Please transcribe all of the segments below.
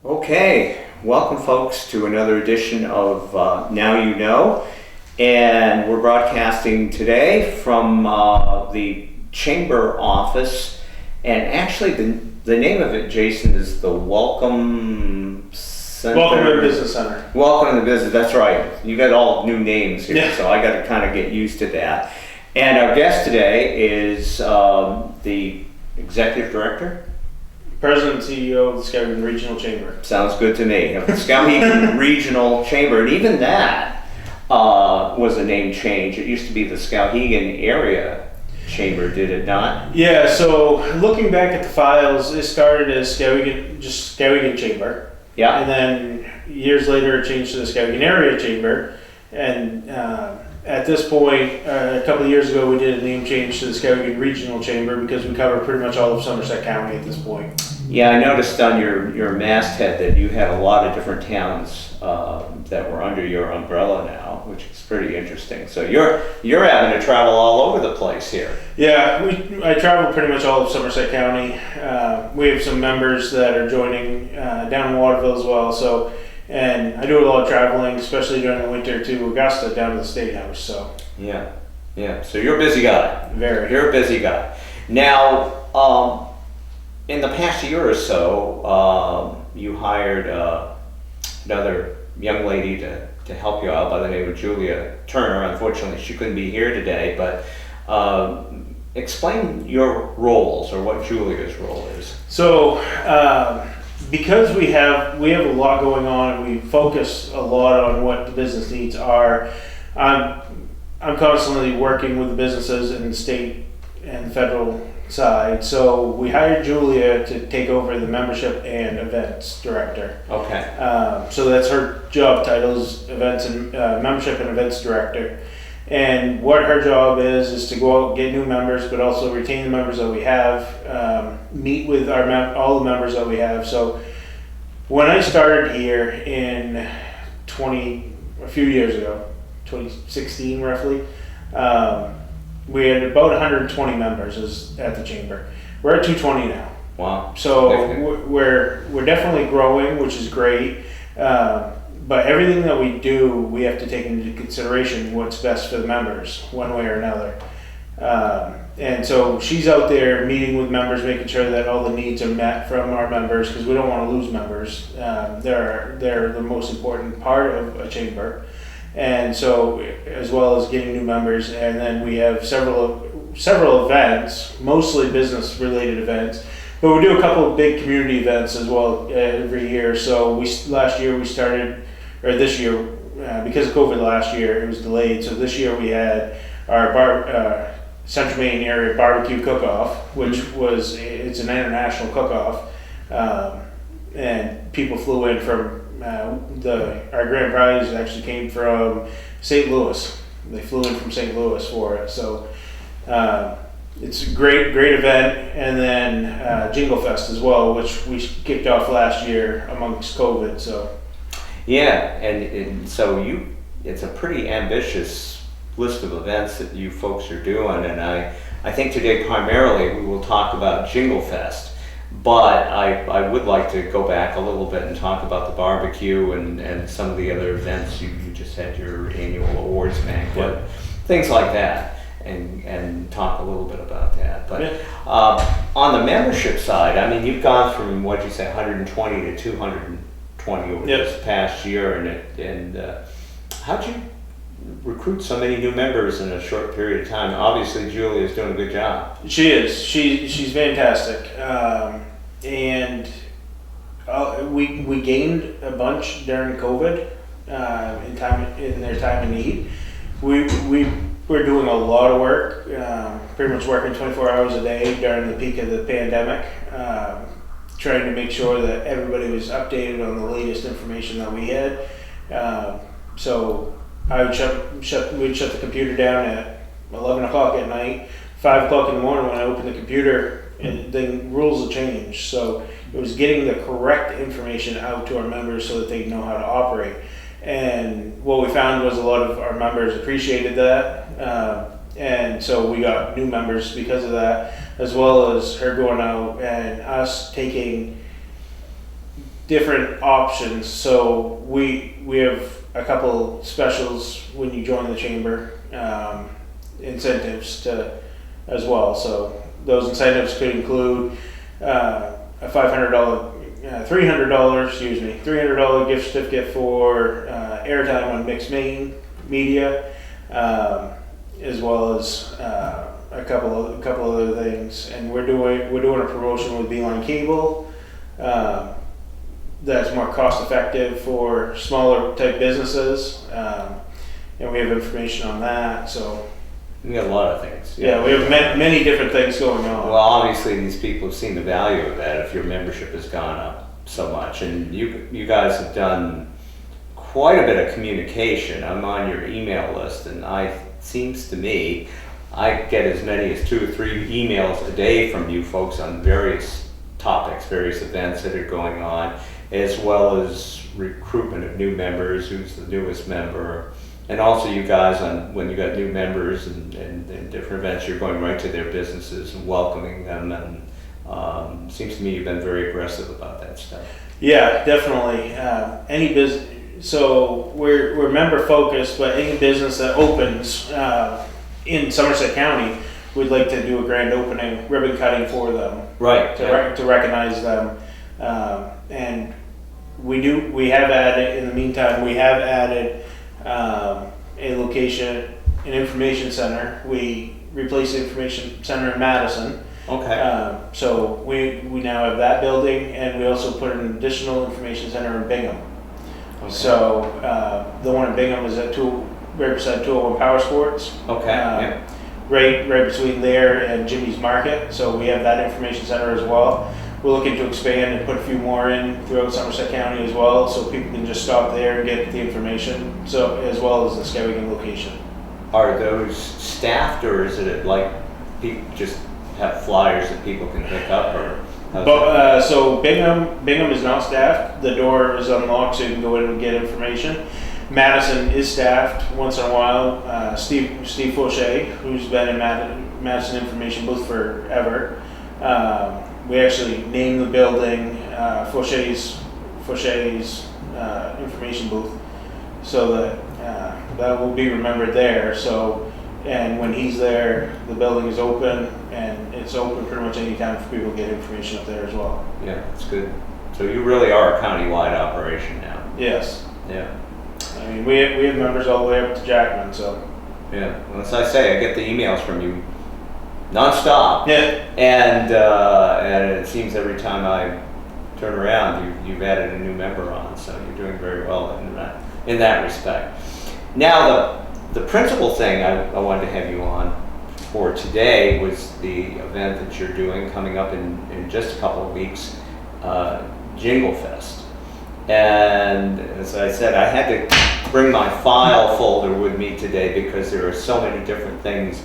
Okay, welcome folks to another edition of Now You Know, and we're broadcasting today from the Chamber office, and actually the name of it, Jason, is the Welcome Center. Welcome to the Business Center. Welcome to the Business, that's right. You got all new names here, Yeah. so I got to kind of get used to that. And our guest today is the Executive Director. President and CEO of the Skowhegan Regional Chamber. Sounds good to me. The Skowhegan Regional Chamber, and even that was a name change. It used to be the Skowhegan Area Chamber, did it not? Yeah, so looking back at the files, it started as just Skowhegan Chamber. Yeah. And then years later it changed to the Skowhegan Area Chamber. And at this point, a couple of years ago, we did a name change to the Skowhegan Regional Chamber because we cover pretty much all of Somerset County at this point. Yeah, I noticed on your masthead that you had a lot of different towns that were under your umbrella now, which is pretty interesting. So you're having to travel all over the place here. Yeah, I travel pretty much all of Somerset County. We have some members that are joining down in Waterville as well. So, and I do a lot of traveling, especially during the winter to Augusta down to the State House. So Yeah. So you're a busy guy. Very. You're a busy guy. Now, in the past year or so, you hired another young lady to help you out by the name of Julia Turner. Unfortunately, she couldn't be here today, but explain your roles or what Julia's role is. So, because we have a lot going on and we focus a lot on what the business needs are, I'm constantly working with the businesses in the state and the federal side. So we hired Julia to take over the membership and events director. Okay. So that's her job title is events and membership and events director. And what her job is to go out, get new members, but also retain the members that we have, meet with all the members that we have. So when I started here in a few years ago, 2016 roughly, we had about 120 members at the chamber. We're at 220 now. Wow. So we're definitely growing, which is great. But everything that we do, we have to take into consideration what's best for the members, one way or another. And so she's out there meeting with members, making sure that all the needs are met from our members, because we don't want to lose members. They're the most important part of a chamber. And so, as well as getting new members, and then we have several events, mostly business-related events, but we do a couple of big community events as well every year. So this year, because of COVID last year, it was delayed. So this year we had our Central Maine Area Barbecue Cook-Off, which it's an international cook-off, and people flew in from. Our grand prize actually came from St. Louis. They flew in from St. Louis for it. So it's a great event. And then Jingle Fest as well, which we kicked off last year amongst COVID. So Yeah, and so it's a pretty ambitious list of events that you folks are doing, and I think today primarily we will talk about Jingle Fest. But I would like to go back a little bit and talk about the barbecue and some of the other events. You just had your annual awards banquet, things like that, and talk a little bit about that. But on the membership side, I mean, you've gone from what you say 120 to 220 over this past year, and how'd you recruit so many new members in a short period of time? Obviously, Julia's doing a good job. She is. She's fantastic. And we gained a bunch during COVID in their time of need. We were doing a lot of work, pretty much working 24 hours a day during the peak of the pandemic, trying to make sure that everybody was updated on the latest information that we had. So I would we'd shut the computer down at 11 o'clock at night. 5 o'clock in the morning when I opened the computer, and then rules will change. So it was getting the correct information out to our members so that they know how to operate. And what we found was a lot of our members appreciated that. And so we got new members because of that, as well as her going out and us taking different options. So we have a couple specials when you join the chamber, incentives as well. So those incentives could include a $300 gift certificate for airtime on mixed media, as well as a couple other things. And we're doing a promotion with Beeline Cable. That's more cost effective for smaller type businesses, and we have information on that. So We got a lot of things. yeah, we have many different things going on. Well, obviously these people have seen the value of that if your membership has gone up so much, and you guys have done quite a bit of communication. I'm on your email list, and seems to me I get as many as 2 or 3 emails a day from you folks on various topics, various events that are going on, as well as recruitment of new members, who's the newest member, and also you guys on when you got new members and different events, you're going right to their businesses and welcoming them, and seems to me you've been very aggressive about that stuff. Yeah, definitely. Any business, so we're member focused, but any business that opens in Somerset County, we'd like to do a grand opening, ribbon cutting for them. Right. To recognize them. And we have added, in the meantime, a location, an information center. We replaced the information center in Madison. Okay. So we now have that building, and we also put an additional information center in Bingham. Okay. So the one in Bingham is at right beside 201 Power Sports. Okay. Yeah. Right between there and Jimmy's Market. So we have that information center as well. We're looking to expand and put a few more in throughout Somerset County as well, so people can just stop there and get the information. So as well as the Skowhegan location. Are those staffed, or is it like people just have flyers that people can pick up, or? So Bingham is not staffed. The door is unlocked, so you can go in and get information. Madison is staffed once in a while. Steve Fauché, who's been in Madison Information Booth forever. We actually named the building Fauché's information booth, so that that will be remembered there. So, and when he's there, the building is open, and it's open pretty much any time for people to get information up there as well. Yeah, that's good. So you really are a county-wide operation now. Yes. Yeah. I mean, we have members all the way up to Jackman, so. Yeah. Well, as I say, I get the emails from you nonstop. Yeah. And it seems every time I turn around, you've added a new member on, so you're doing very well in that respect. Now, the principal thing I wanted to have you on for today was the event that you're doing coming up in just a couple of weeks, Jingle Fest. And as I said, I had to bring my file folder with me today because there are so many different things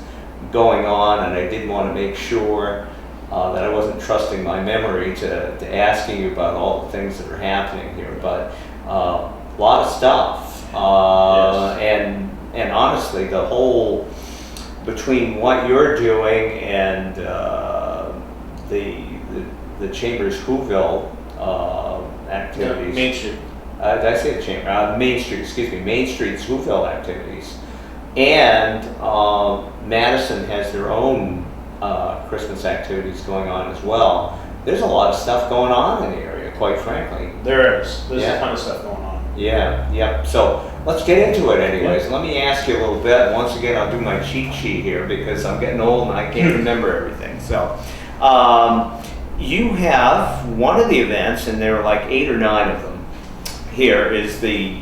going on, and I did want to make sure that I wasn't trusting my memory to asking you about all the things that are happening here. But a lot of stuff, Yes. and honestly, the whole between what you're doing and the Chamber's Whoville activities. Main Street. Did I say the Chamber? Main Street, excuse me, Main Street's Whoville activities. And Madison has their own Christmas activities going on as well. There's a lot of stuff going on in the area, quite frankly. There is. There's Yeah. a ton of stuff going on. Yeah, yep. So let's get into it anyways. Yeah. Let me ask you a little bit. Once again, I'll do my cheat sheet here because I'm getting old and I can't remember everything. So you have one of the events, and there are like 8 or 9 of them. Here is the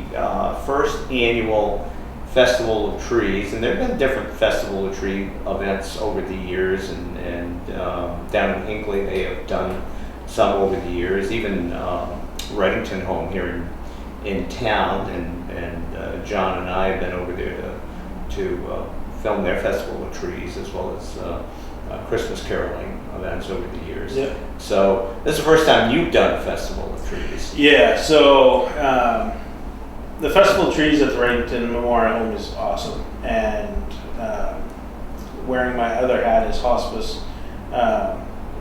first annual Festival of Trees, and there have been different Festival of Tree events over the years, and down in Hinckley they have done some over the years, even Reddington Home here in town, and John and I have been over there to film their Festival of Trees, as well as Christmas caroling events over the years. Yep. So this is the first time you've done a Festival of Trees. Yeah, so the Festival of Trees at the Reddington Memorial Home is awesome, and wearing my other hat as hospice,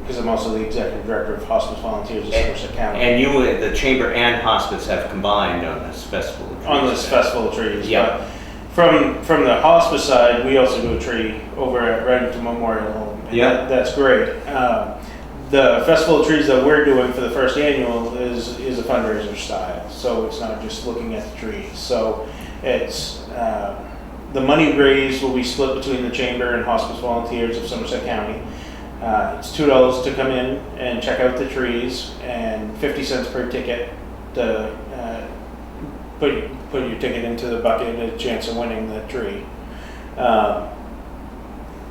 because I'm also the executive director of Hospice Volunteers of Somerset County. And you, the chamber and hospice have combined on this festival of trees. On this festival of trees. Yeah. But from the hospice side, we also do a tree over at Reddington Memorial Home. And Yeah. that's great. The festival of trees that we're doing for the first annual is a fundraiser style. So it's not just looking at the trees. So it's the money raised will be split between the chamber and hospice volunteers of Somerset County. It's $2 to come in and check out the trees, and 50 cents per ticket to put your ticket into the bucket and a chance of winning the tree.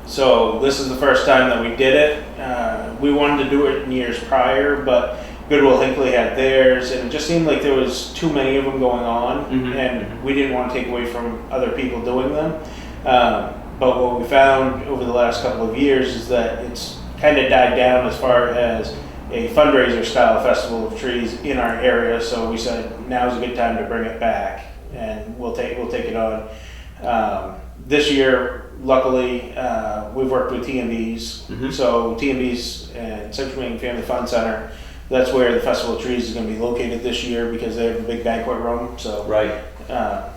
So this is the first time that we did it. We wanted to do it in years prior, but Goodwill Hinckley had theirs, and it just seemed like there was too many of them going on, and we didn't want to take away from other people doing them. But what we found over the last couple of years is that it's kind of died down as far as a fundraiser style festival of trees in our area. So we said now's a good time to bring it back, and we'll take it on. This year, luckily, we've worked with TMBs. So TMBs and Central Maine Family Fun Center. That's where the Festival of Trees is going to be located this year because they have a big banquet room. So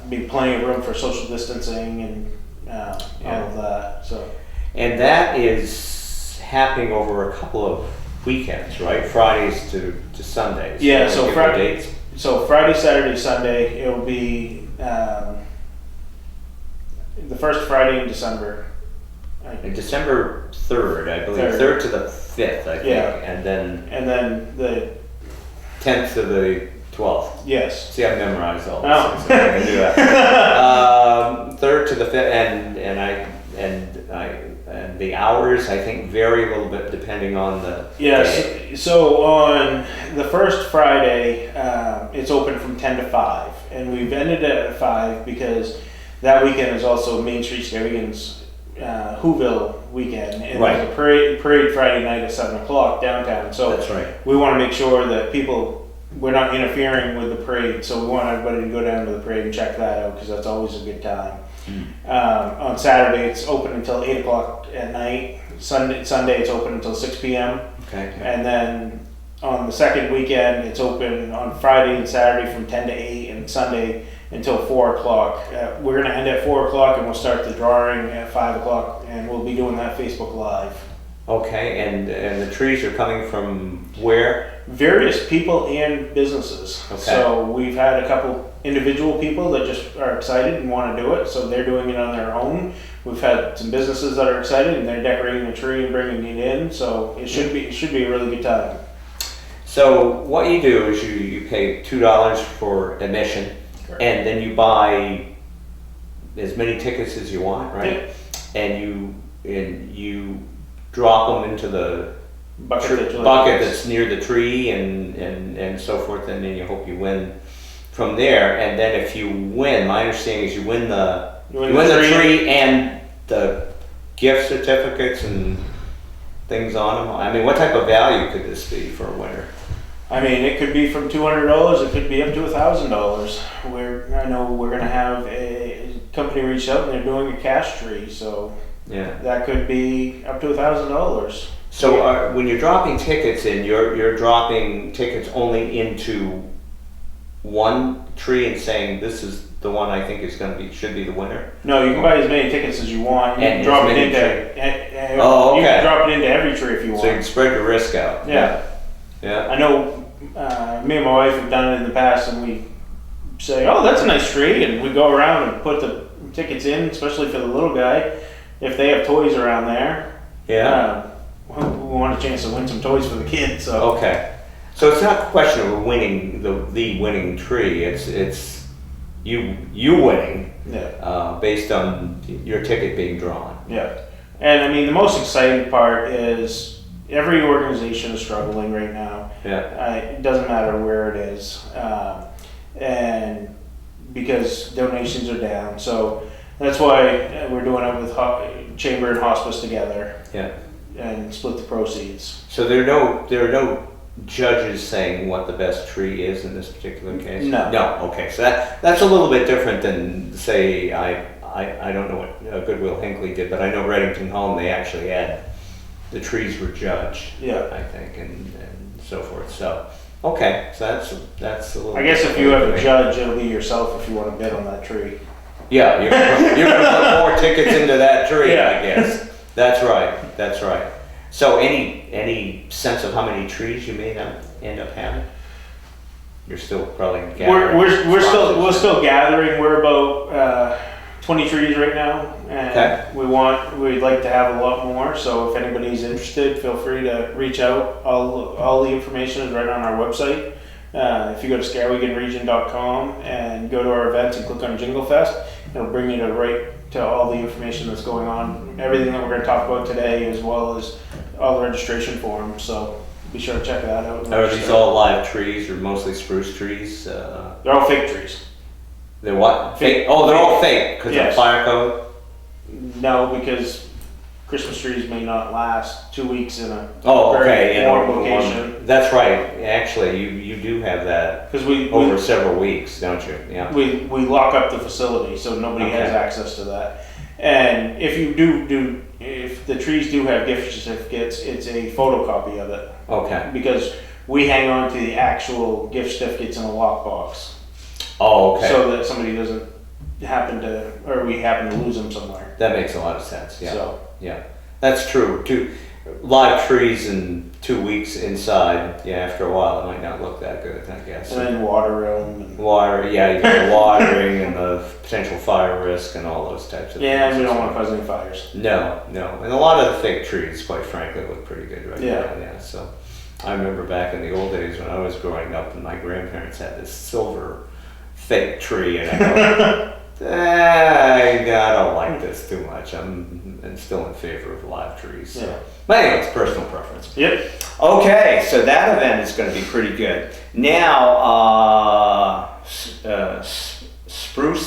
be plenty of room for social distancing and all of that. So, and that is happening over a couple of weekends, right? Fridays to Sundays. Yeah. So Friday, Saturday, Sunday. It'll be the first Friday in December. December 3rd, I believe. 3rd to the 5th, I think. Yeah. And then the 10th to the 12th. Yes. See, I've memorized all this. Oh. So I can do that. 3rd to the 5th, and the hours I think vary a little bit depending on the day. So on the first Friday, it's open from 10 to 5, and we've ended it at 5 because that weekend is also Main Street Skowhegan's Whoville weekend, and there's a parade Friday night at 7 o'clock downtown. So that's right. We want to make sure that we're not interfering with the parade, so we want everybody to go down to the parade and check that out because that's always a good time. On Saturday, it's open until 8 o'clock at night. Sunday, it's open until 6 p.m. Okay. And then on the second weekend, it's open on Friday and Saturday from 10 to 8, and Sunday until 4 o'clock. We're going to end at 4 o'clock, and we'll start the drawing at 5 o'clock, and we'll be doing that Facebook Live. Okay, and the trees are coming from where? Various people and businesses. Okay. So we've had a couple individual people that just are excited and want to do it, so they're doing it on their own. We've had some businesses that are excited and they're decorating a tree and bringing it in, so it should be a really good time. So what you do is you pay $2 for admission. Correct. And then you buy as many tickets as you want, right? Yeah. And you drop them into the Bucket that's near the tree and so forth, and then you hope you win from there. And then if you win, my understanding is you win the tree and the gift certificates and things on them. I mean, what type of value could this be for a winner? I mean, it could be from $200. It could be up to $1,000. I know we're going to have a company reach out and they're doing a cash tree, so that could be up to $1,000. So when you're dropping tickets in, you're dropping tickets only into one tree and saying this is the one I think should be the winner? No, you can buy as many tickets as you want. You can drop it into you can drop it into every tree if you want. So you can spread your risk out. Yeah. I know me and my wife have done it in the past, and we say, oh, that's a nice tree, and we go around and put the tickets in, especially for the little guy, if they have toys around there. We want a chance to win some toys for the kids. So. Okay. So it's not a question of winning the winning tree. It's you winning based on your ticket being drawn. Yeah. And I mean, the most exciting part is every organization is struggling right now. It doesn't matter where it is. And because donations are down. So that's why we're doing it with Chamber and Hospice together. And split the proceeds. So there are no judges saying what the best tree is in this particular case? No. Okay. So that's a little bit different than, say, I don't know what Goodwill Hinckley did, but I know Reddington Home, they actually had the trees were judged. Yeah. I think, and so forth. So, okay, so that's a little. I guess if you have a judge, it'll be yourself if you want to bid on that tree. Yeah, you're gonna put more tickets into that tree, Yeah. I guess. That's right. So any sense of how many trees you may end up having? You're still probably gathering. We're still gathering. We're about 20 trees right now, and Okay. we'd like to have a lot more. So if anybody's interested, feel free to reach out. All the information is right on our website. If you go to skowheganregion.com and go to our events and click on Jingle Fest, it'll bring you right to all the information that's going on, everything that we're going to talk about today, as well as all the registration forms. So be sure to check that out. and Are these register. all live trees or mostly spruce trees? They're all fake trees. They're what? Fake? Oh, they're all fake because Yes. of fire code? No, because Christmas trees may not last 2 weeks in a Oh, okay. very Yeah, warm location. That's right. Actually, you do have that Because we over several weeks, don't you? Yeah. we lock up the facility so nobody has Okay. access to that. And if you if the trees do have gift certificates, it's a photocopy of it Okay. because we hang on to the actual gift certificates in a lockbox Oh, okay. so that somebody doesn't we happen to lose them somewhere. That makes a lot of sense. Yeah. So Yeah. That's true. Live trees in 2 weeks inside. Yeah. After a while, it might not look that good, I guess. and then water them. And, Water. Yeah. You got the watering and the potential fire risk and all those types of yeah, things. we don't want to cause any fires. No. And a lot of the fake trees, quite frankly, look pretty good right Yeah. now. Yeah. So I remember back in the old days when I was growing up and my grandparents had this silver fake tree, and I go, I don't like this too much. I'm still in favor of live trees. So. Yeah. But anyway, it's personal preference. Yep. Okay, so that event is going to be pretty good. Now, spruce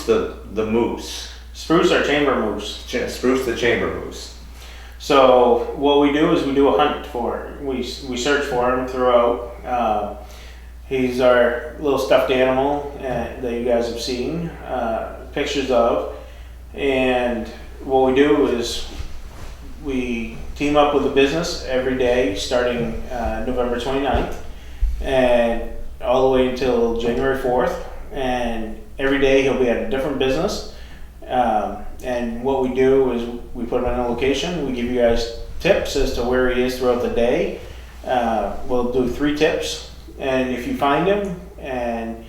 the moose. Spruce or chamber moose. Spruce the chamber moose. So what we do is we do a hunt for him. We search for him throughout. He's our little stuffed animal that you guys have seen pictures of. And what we do is we team up with a business every day starting November 29th and all the way until January 4th. And every day he'll be at a different business. And what we do is we put him in a location. We give you guys tips as to where he is throughout the day. We'll do 3 tips. And if you find him, and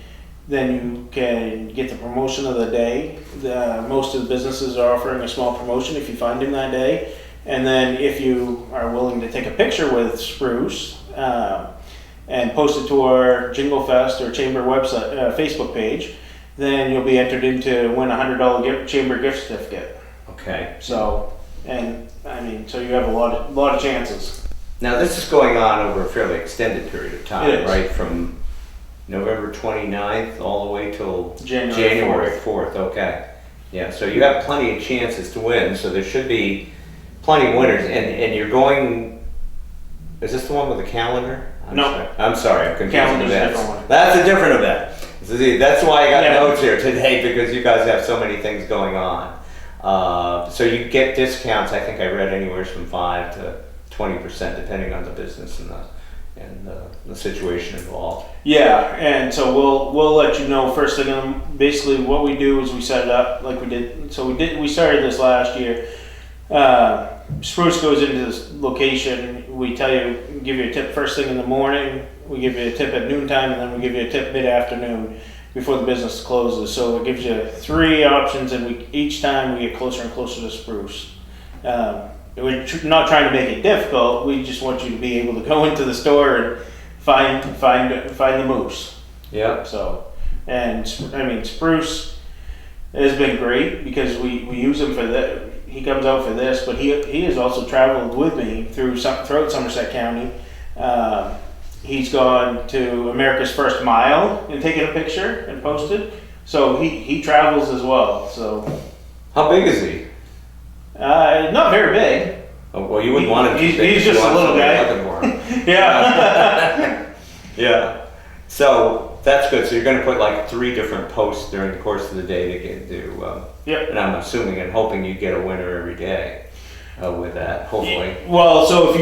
then you can get the promotion of the day. Most of the businesses are offering a small promotion if you find him that day. And then if you are willing to take a picture with Spruce and post it to our Jingle Fest or Chamber website, Facebook page, then you'll be entered into win a $100 Chamber gift certificate. Okay. So you have a lot of chances. Now this is going on over a fairly extended period of time, It is. right? From November 29th all the way till January 4th. Okay. Yeah, so you have plenty of chances to win, so there should be plenty of winners. And you're going, is this the one with the calendar? No. I'm sorry, I'm confusing Calendar's a events. different one. That's a different event. See, that's why I got Yeah. notes here today, because you guys have so many things going on. So you get discounts, I think I read anywhere from 5 to 20% depending on the business and the situation involved. Yeah, and so we'll let you know first thing. Basically, what we do is we set it up like we did. So we started this last year. Spruce goes into this location. We give you a tip first thing in the morning. We give you a tip at noontime, and then we give you a tip mid-afternoon before the business closes. So it gives you 3 options, and each time we get closer and closer to Spruce. We're not trying to make it difficult. We just want you to be able to go into the store and find the moose. Yeah. So, and Spruce has been great because we use him for that. He comes out for this, but he has also traveled with me throughout Somerset County. He's gone to America's First Mile and taken a picture and posted. So he travels as well. So How big is he? not very big. Oh, well, you wouldn't want him to He's be big. just You want a little somebody guy. looking for him. Yeah. Yeah. So that's good. So you're going to put like 3 different posts during the course of the day to get to. Yep. And I'm assuming and hoping you get a winner every day. with that, hopefully. Well, so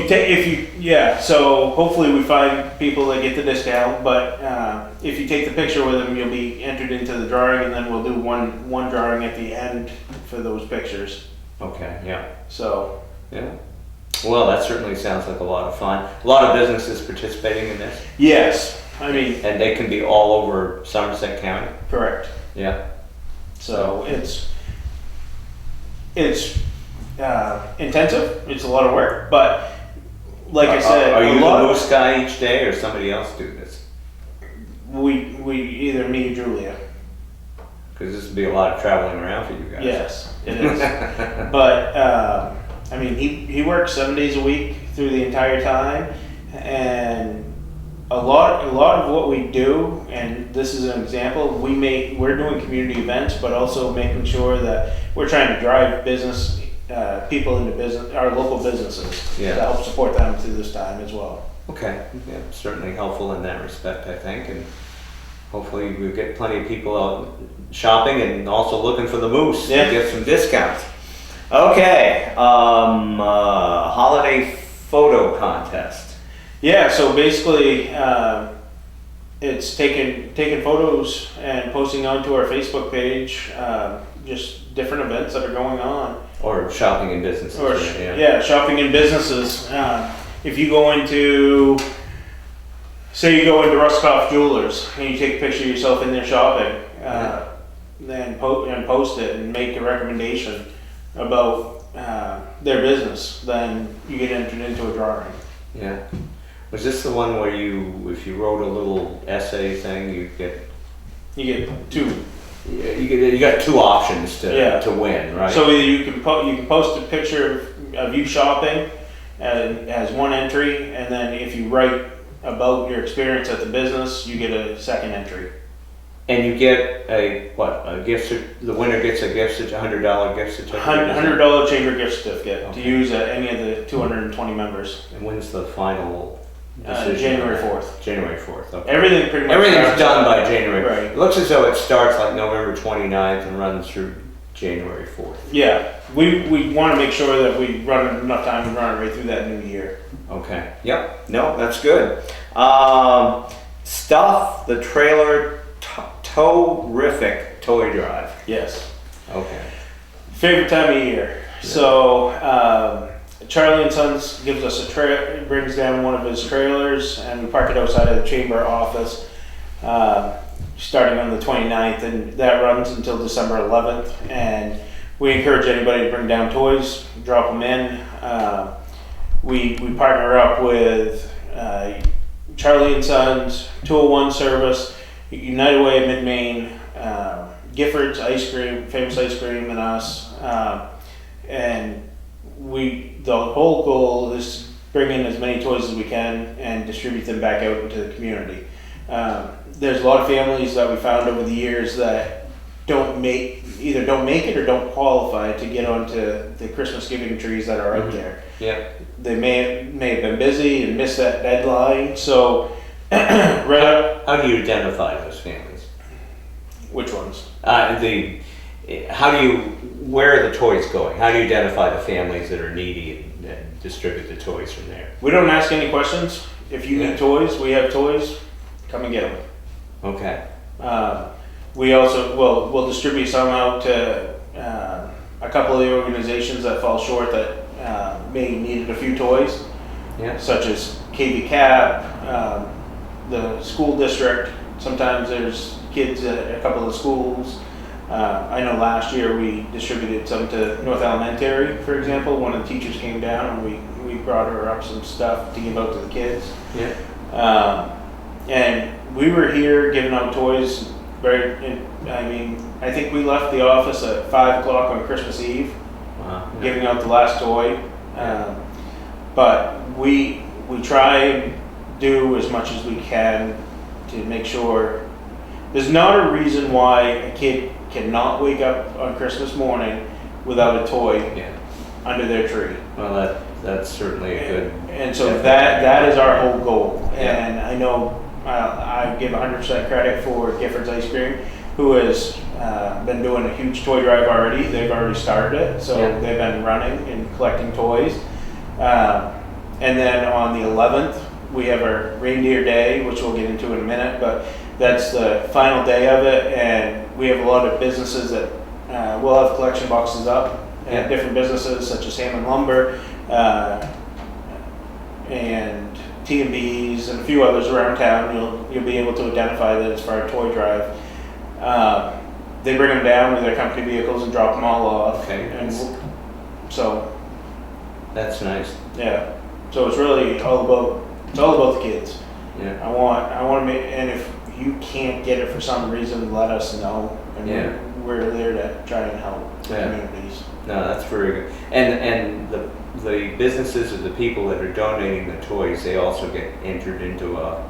so hopefully we find people that get the discount, but if you take the picture with them, you'll be entered into the drawing, and then we'll do one drawing at the end for those pictures. Okay, yeah. So. Yeah. Well, that certainly sounds like a lot of fun. A lot of businesses participating in this. Yes, I mean. And they can be all over Somerset County. Correct. Yeah. So it's intensive. It's a lot of work, but like I said, are you the moose guy each day, or somebody else do this? We either me or Julia. Because this would be a lot of traveling around for you guys. Yes, it is. But I mean, he works 7 days a week through the entire time, and a lot of what we do, and this is an example, we're doing community events, but also making sure that we're trying to drive business people into business, our local businesses, to help support them through this time as well. Okay, yeah, certainly helpful in that respect, I think, and hopefully we get plenty of people out shopping and also looking for the moose to get some discounts. Okay, holiday photo contest. Yeah, so basically, it's taking photos and posting onto our Facebook page, just different events that are going on. Or shopping in businesses. Shopping in businesses. If you go into, say you go into Ruskoff Jewelers and you take a picture of yourself in there shopping, then post it and make a recommendation about their business, then you get entered into a drawing. Yeah. Was this the one where if you wrote a little essay thing, you get two. You got two options to win, right? So either you can post a picture of you shopping as one entry, and then if you write about your experience at the business, you get a second entry. And you get the winner gets a gift certificate, $100 gift certificate. $100 chamber gift certificate to use at any of the 220 members. And when's the final decision? January 4th. January 4th. Okay. Everything's done by January. Right. It looks as though it starts like November 29th and runs through January 4th. Yeah, we want to make sure that we run enough time to run it right through that new year. Okay. Yep. No, that's good. Stuff the trailer. Terrific toy drive. Yes. Okay. Favorite time of year. Yeah. So Charlie and Sons gives us brings down one of his trailers, and we park it outside of the chamber office, starting on the 29th, and that runs until December 11th. And we encourage anybody to bring down toys, drop them in. We partner up with Charlie and Sons, 201 Service, United Way of Mid-Maine, Gifford's Ice Cream, Famous Ice Cream, and us. And the whole goal is to bring in as many toys as we can and distribute them back out into the community. There's a lot of families that we found over the years that either don't make it or don't qualify to get onto the Christmas giving trees that are out there. Yeah. They may have been busy and missed that deadline, so How do you identify those families? Which ones? Where are the toys going? How do you identify the families that are needy and distribute the toys from there? We don't ask any questions. If you need toys, we have toys. Come and get them. Okay. We also we'll distribute some out to a couple of the organizations that fall short that may needed a few toys, such as KB Cap, the school district. Sometimes there's kids at a couple of the schools. I know last year we distributed some to North Elementary, for example. One of the teachers came down and we brought her up some stuff to give out to the kids. Yeah. And we were here giving out toys. I think we left the office at 5 o'clock on Christmas Eve, giving out the last toy. But we try and do as much as we can to make sure there's not a reason why a kid cannot wake up on Christmas morning without a toy under their tree. Well, that's certainly a good. And so that is our whole goal. And I know I give 100% credit for Gifford's Ice Cream, who has been doing a huge toy drive already. They've already started it, so they've been running and collecting toys. And then on the 11th, we have our Reindeer Day, which we'll get into in a minute, but that's the final day of it, and we have a lot of businesses that will have collection boxes up at different businesses such as Hammond Lumber and T&B's and a few others around town. You'll be able to identify that it's for our toy drive. They bring them down with their company vehicles and drop them all off. Okay. And so that's nice. Yeah. So it's really all about the kids. Yeah. I want to make, and if you can't get it for some reason, let us know, and we're there to try and help the communities. No, that's very good. And the businesses or the people that are donating the toys, they also get entered into a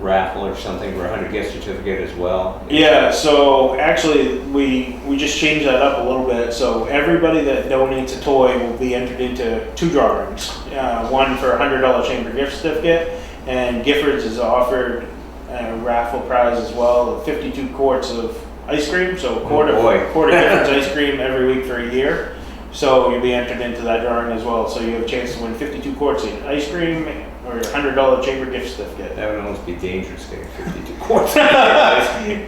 raffle or something for a $100 gift certificate as well. Yeah. So actually, we just changed that up a little bit. So everybody that donates a toy will be entered into 2 drawings. One for a $100 chamber gift certificate, and Giffords is offered a raffle prize as well of 52 quarts of ice cream. So a quart of Giffords ice cream every week for a year. So you'll be entered into that drawing as well. So you have a chance to win 52 quarts of ice cream or a $100 chamber gift certificate. That would almost be dangerous getting 52 quarts of ice cream.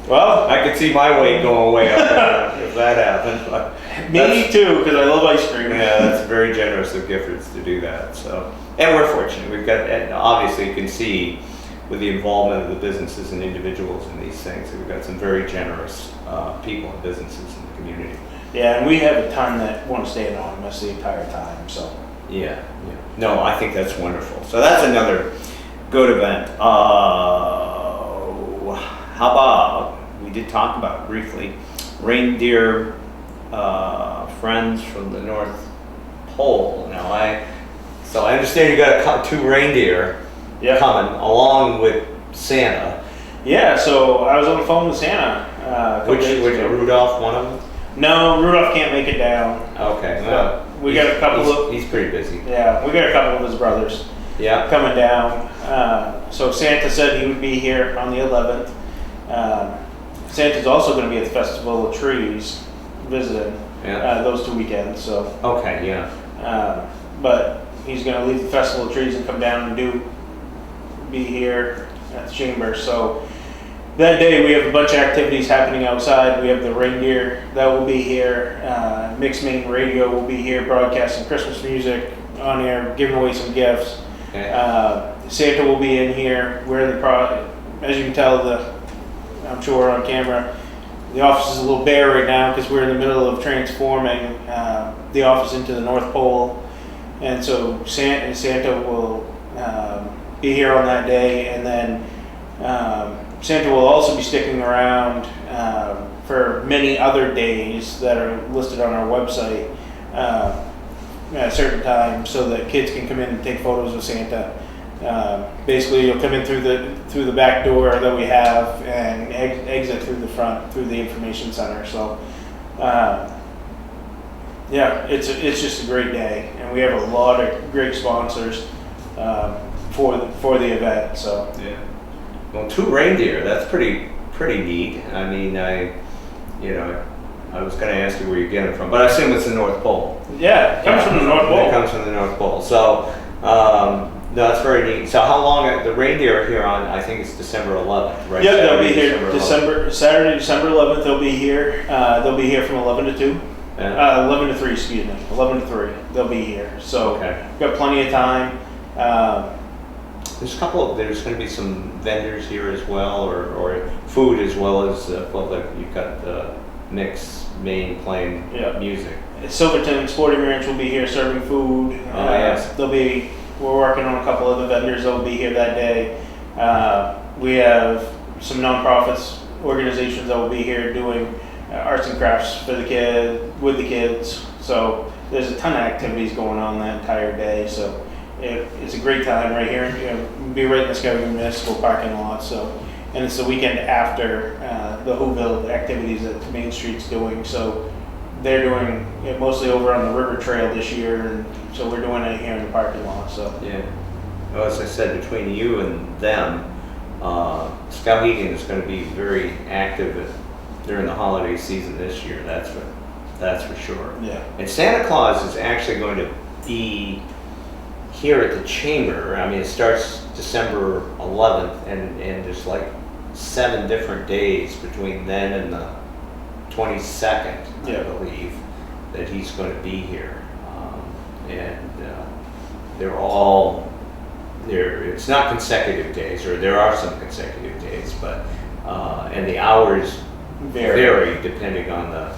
Well, I could see my weight going way up if that happened. But me too, because I love ice cream. Yeah, that's very generous of Giffords to do that. So, and we're fortunate. We've got, and obviously you can see with the involvement of the businesses and individuals in these things, we've got some very generous people and businesses in the community. Yeah, and we have a ton that want to stay anonymous the entire time. So. Yeah. No, I think that's wonderful. So that's another good event. How about, we did talk about briefly, reindeer friends from the North Pole. Now I understand you got 2 reindeer coming along with Santa. Yeah, so I was on the phone with Santa. Which Rudolph, one of them? No, Rudolph can't make it down. Okay. Well, we got a couple of. He's pretty busy. Yeah, we got a couple of his brothers. Yeah. Coming down. So Santa said he would be here on the 11th. Santa's also going to be at the Festival of Trees visiting those 2 weekends. So. Okay. Yeah. But he's going to leave the Festival of Trees and come down and be here at the chamber. So. That day we have a bunch of activities happening outside. We have the reindeer that will be here. Mixed Main Radio will be here broadcasting Christmas music on air, giving away some gifts. Okay. Santa will be in here. As you can tell, I'm sure on camera, the office is a little bare right now because we're in the middle of transforming the office into the North Pole. And so Santa will be here on that day, and then Santa will also be sticking around for many other days that are listed on our website at a certain time, so that kids can come in and take photos of Santa. Basically, you'll come in through the back door that we have and exit through the front through the information center. So, it's just a great day, and we have a lot of great sponsors for the event. So yeah. Well, 2 reindeer, that's pretty neat. I mean, I was going to ask you where you get them from, but I assume it's the North Pole. Yeah, it comes from the North Pole. It comes from the North Pole. So, no, that's very neat. So how long, the reindeer are here on, I think it's December 11th, right? Yeah, they'll be here Saturday, December 11th, they'll be here. They'll be here from 11 to 2. 11 to 3, excuse me. 11 to 3, they'll be here. So, we've got plenty of time. There's going to be some vendors here as well, or food as well as, you've got the Mixed Main playing music. Silverton Sporting Ranch will be here serving food. Yes. We're working on a couple of the vendors that will be here that day. We have some nonprofits, organizations that will be here doing arts and crafts with the kids. So there's a ton of activities going on that entire day. So it's a great time right here. We'll be right in the Skowhegan Municipal parking lot. So, and it's the weekend after the Whoville activities that Main Street's doing. So they're doing it mostly over on the River Trail this year, and so we're doing it here in the parking lot. So yeah. Well, as I said, between you and them, Skowhegan is going to be very active during the holiday season this year. That's for sure. Yeah. And Santa Claus is actually going to be here at the chamber. I mean, it starts December 11th, and there's like 7 different days between then and the 22nd, I believe, that he's going to be here. They're all there. It's not consecutive days, or there are some consecutive days, but and the hours vary depending on the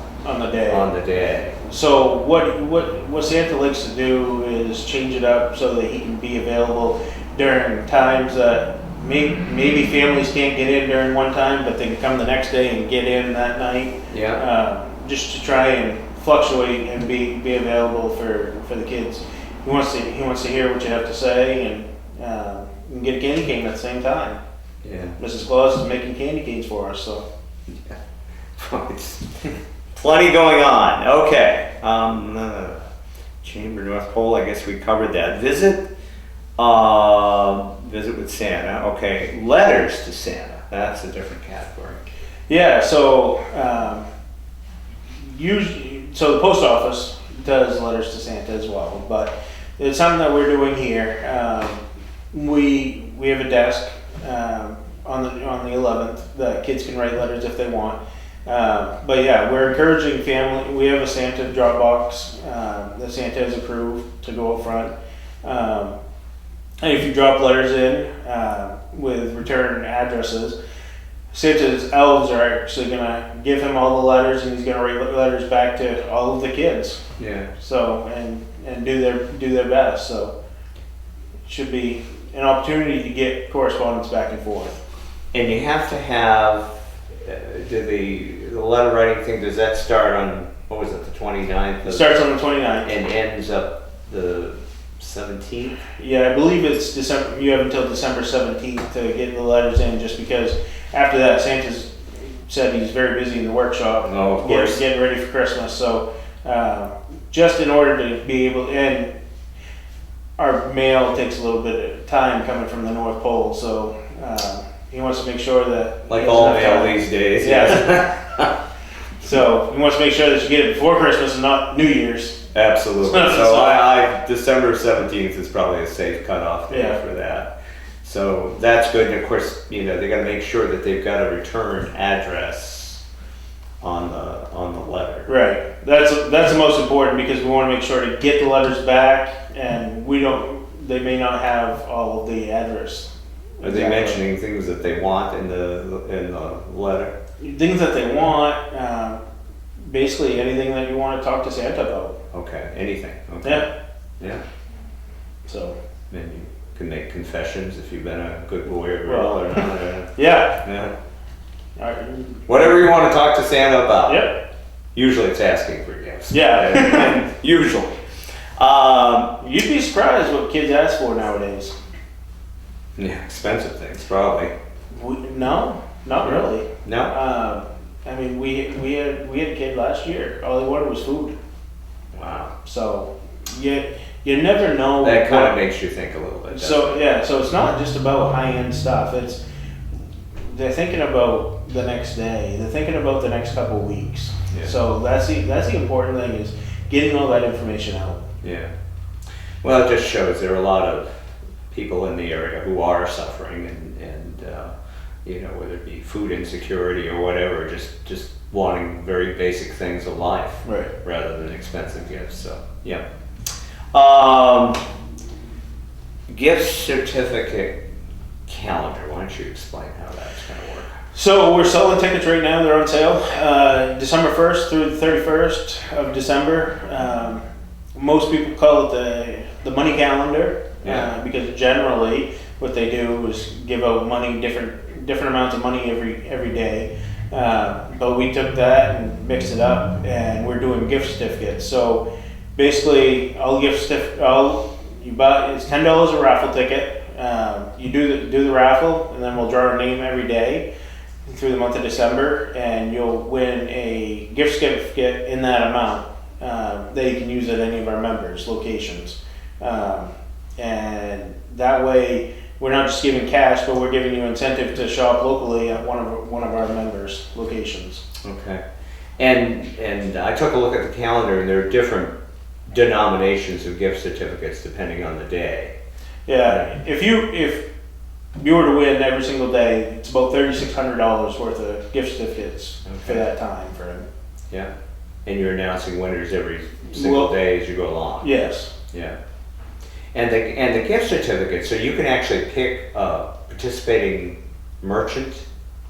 day. So what Santa likes to do is change it up so that he can be available during times that maybe families can't get in during one time, but they can come the next day and get in that night. Yeah. Just to try and fluctuate and be available for the kids. He wants to hear what you have to say and get a candy cane at the same time. Yeah. Mrs. Claus is making candy canes for us, so. Yeah. It's plenty going on. Okay. Chamber North Pole, I guess we covered that. Visit with Santa. Okay. Letters to Santa. That's a different category. Yeah, so so the post office does letters to Santa as well, but it's something that we're doing here. We have a desk on the 11th that kids can write letters if they want. But yeah, we're encouraging family. We have a Santa drop box that Santa has approved to go up front. And if you drop letters in with return addresses, Santa's elves are actually gonna give him all the letters, and he's gonna write letters back to all of the kids. Yeah. So and do their best. So it should be an opportunity to get correspondence back and forth. And you have to have the letter writing thing. Does that start on, what was it, the 29th? It starts on the 29th and ends up the 17th. Yeah, I believe it's December. You have until December 17th to get the letters in, just because after that, Santa's said he's very busy in the workshop. Oh, of course. Getting ready for Christmas. So just in order to be able, and our mail takes a little bit of time coming from the North Pole, so he wants to make sure that, like all mail these days. Yeah. So he wants to make sure that you get it before Christmas and not New Year's. Absolutely. So December 17th is probably a safe cutoff day Yeah. for that. So that's good. And of course, they got to make sure that they've got a return address on the letter. Right. That's the most important, because we want to make sure to get the letters back, and they may not have all of the address. Are they mentioning things that they want in the letter? Things that they want, basically anything that you want to talk to Santa about. Okay, anything. Okay. Yeah. Yeah. So. Then you can make confessions if you've been a good boy or girl or not. Yeah. Yeah. All right. Whatever you want to talk to Santa about. Yep. Usually it's asking for gifts. Yeah. Usually. You'd be surprised what kids ask for nowadays. Yeah, expensive things probably. No, not really. No. I mean, we had a kid last year. All he wanted was food. Wow. So you never know. That kind of makes you think a little bit. So yeah, so it's not just about high-end stuff. They're thinking about the next day. They're thinking about the next couple of weeks. Yeah. So that's the important thing, is getting all that information out. Yeah. Well, it just shows there are a lot of people in the area who are suffering, and whether it be food insecurity or whatever, just wanting very basic things of life, Right. rather than expensive gifts. So yeah. Gift certificate calendar. Why don't you explain how that's going to work? So we're selling tickets right now. They're on sale December 1st through the 31st of December. Most people call it the money calendar, because generally what they do is give out money, different amounts of money every day. But we took that and mixed it up, and we're doing gift certificates. So basically, you buy, it's $10 a raffle ticket. You do the raffle, and then we'll draw a name every day through the month of December, and you'll win a gift certificate in that amount that you can use at any of our members' locations. And that way, we're not just giving cash, but we're giving you incentive to shop locally at one of our members' locations. Okay. And I took a look at the calendar, and there are different denominations of gift certificates depending on the day. Yeah, if you were to win every single day, it's about $3,600 worth of gift certificates for that time frame. Yeah. And you're announcing winners every single day as you go along. Yes. Yeah. And the gift certificate, so you can actually pick a participating merchant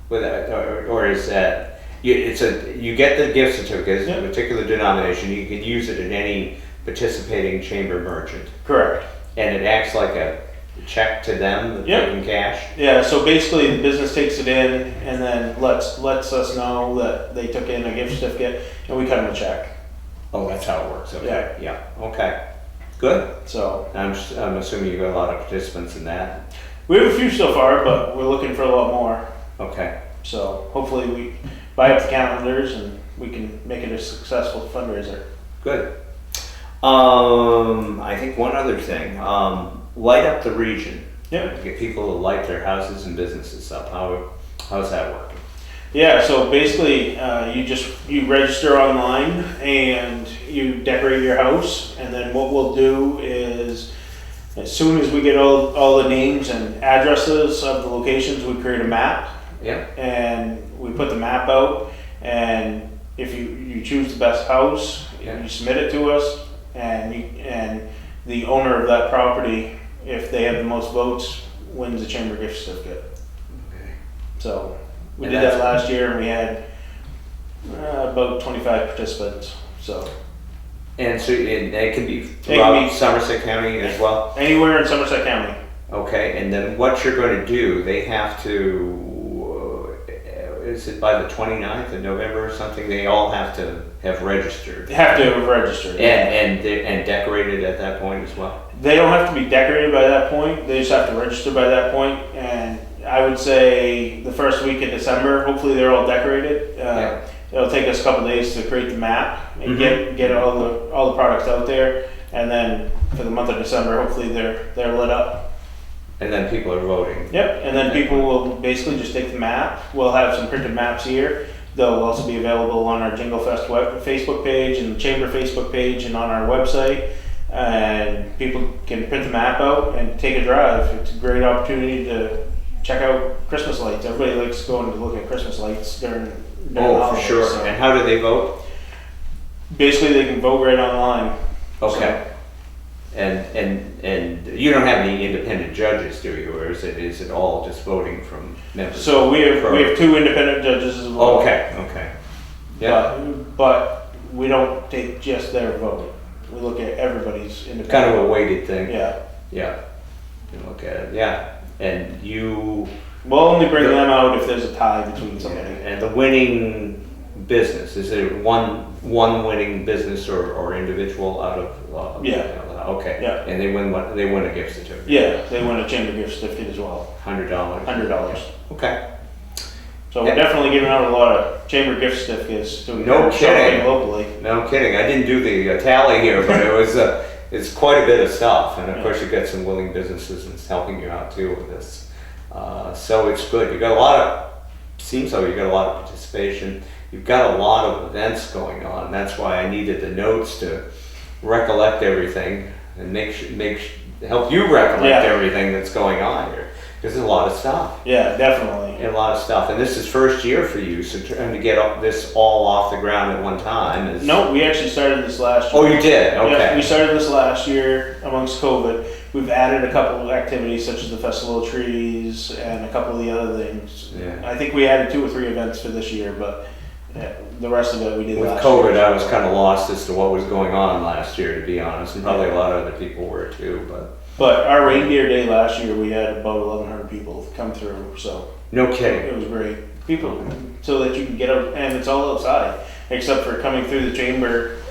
with that, or is that you get the gift certificate, it's a particular denomination, you can use it in any participating chamber merchant. Correct. And it acts like a check to them that they can cash? Yeah, so basically the business takes it in and then lets us know that they took in a gift certificate and we cut them a check. Oh, that's how it works. Okay. Yeah. Okay. Good. So I'm assuming you got a lot of participants in that. we have a few so far, but we're looking for a lot more. Okay. So hopefully we buy up the calendars and we can make it a successful fundraiser. Good. I think one other thing, light up the region. Yep. Get people to light their houses and businesses up. How's that working? Yeah, so basically you register online and you decorate your house, and then what we'll do is as soon as we get all the names and addresses of the locations, we create a map. Yeah. And we put the map out, and if you choose the best house, you submit it to us, and the owner of that property, if they have the most votes, wins the chamber gift certificate. Okay. So we did that last year, and we had about 25 participants. So. And it can be throughout Somerset County as well? Anywhere in Somerset County. Okay, and then what you're going to do, they have to, is it by the 29th of November or something, they all have to have registered? They have to have registered. And decorated at that point as well? They don't have to be decorated by that point, they just have to register by that point, and I would say the first week of December, hopefully they're all decorated. It'll take us a couple days to create the map and get all the products out there, and then for the month of December, hopefully they're lit up. And then people are voting. Yep, and then people will basically just take the map. We'll have some printed maps here. They'll also be available on our Jingle Fest Facebook page and the Chamber Facebook page and on our website. And people can print the map out and take a drive. It's a great opportunity to check out Christmas lights. Everybody likes going to look at Christmas lights during the holidays, for sure. So. And how do they vote? Basically, they can vote right online. Okay. So. And you don't have any independent judges, do you, or is it all just voting from members? So we have two independent judges as well. Okay. Yeah. But we don't take just their vote. We look at everybody's independent. Kind of a weighted thing. Yeah. Yeah. You look at it. Yeah. And you. We'll only bring them out if there's a tie between somebody. And the winning business, is it one winning business or individual out of? Yeah. Okay. Yeah. And they win a gift certificate. Yeah, they win a chamber gift certificate as well. $100. $100. Okay. So we're definitely giving out a lot of chamber gift certificates to kidding. locally. No kidding. I didn't do the tally here, but it's quite a bit of stuff, and of course you've got some willing businesses and it's helping you out too with this. So it's good. You got a lot of participation. You've got a lot of events going on. That's why I needed the notes to recollect everything and help you recollect everything that's going on here. Because there's a lot of stuff. Yeah, definitely. A lot of stuff. And this is first year for you, so trying to get this all off the ground at one time is... No, we actually started this last year. Oh, you did? Okay. Yeah, we started this last year amongst COVID. We've added a couple of activities such as the Festival of Trees and a couple of the other things. Yeah. I think we added 2 or 3 events for this year, but the rest of it we did last year. With COVID, I was kind of lost as to what was going on last year, to be honest, and probably a lot of other people were too, But our reindeer day last year, we had about 1,100 people come through, so. No kidding. It was great. People, so that you can get out, and it's all outside, except for coming through the chamber,